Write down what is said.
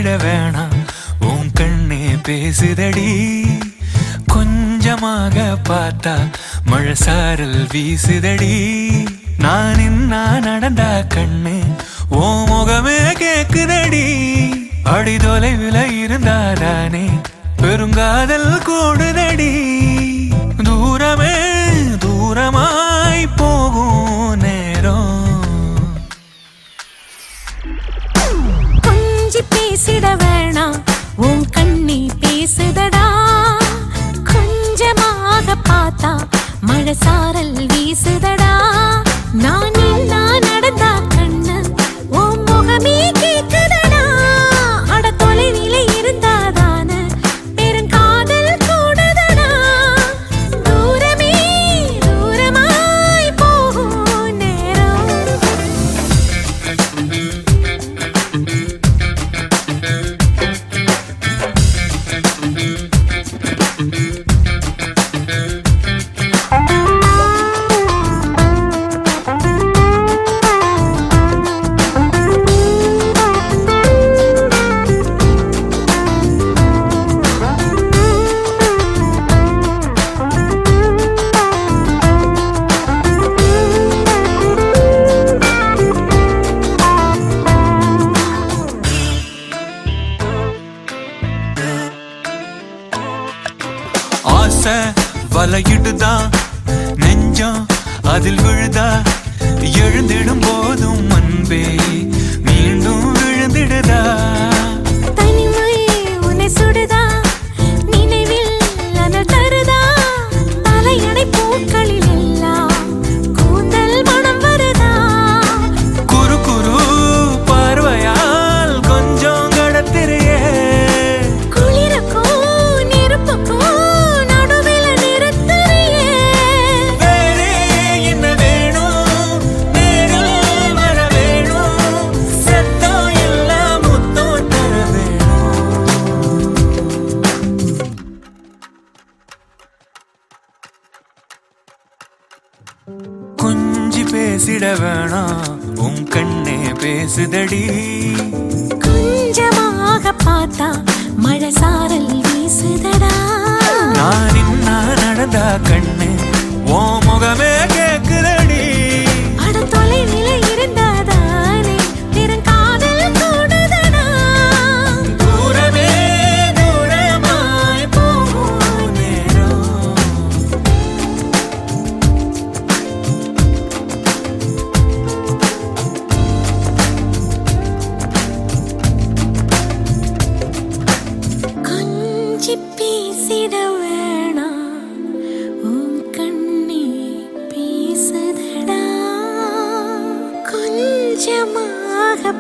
பேசிட வேணாம் உன் கண்ணே பேசுதடி கொஞ்சமாக பார்த்தா மழை சாரல் வீசுதடி நான் இன்னா நடந்தா கண்ணு ஓ முகமே கேக்குதடி அடி தொலைவில் இருந்தாதானே பெருங்காதல் கூடுதடி தூரமே தூரமாய் போகும் நேரம் கொஞ்சி பேசிட வேணாம் உன் கண்ணி பேசுதடா கொஞ்சமாக பார்த்தா மழை சாரல் வீசுதடா நான் இல்லா நடந்தா கண்ணு உன் முகமே கேக்குதடா அட தொலைவில இருந்தாதான பெருங்காதல் கூடுதடா தூரமே தூரமாய் போகும் நேரம் ஆசை வலையிடுதான் நெஞ்சம் அதில் விழுதா எழுந்திடும் போதும் அன்பே மீண்டும் விழுந்திடுதா தனிமை உன்னை சுடுதா நினைவில் அனல் தருதா தலையணை பூக்களில் எல்லாம் கூந்தல் மனம் வருதா குறு குறு பார்வையால் கொஞ்சம் கடத்திரியே குளிருக்கும் நெருப்புக்கும் நடுவில் நிறுத்துறியே வேறே என்ன வேணும் நேரில் வர வேணும் சத்தம் எல்லாம் முத்தம் தர வேணும் கொஞ்சி பேசிட வேணாம் உன் கண்ணே பேசுதடி கொஞ்சமாக பார்த்தா மழை சாரல் வீசுதடா நான் இன்னா நடந்தா கண்ணு ஓ முகமே கேக்குதடி அட தொலைவில இருந்தாதானே பெருங்காதல் கூடுதடா தூரமே தூரமாய் போகும் நேரம் கொஞ்சி பேசிட வேணாம் உன் கண்ணே பேசுதடா கொஞ்சமாக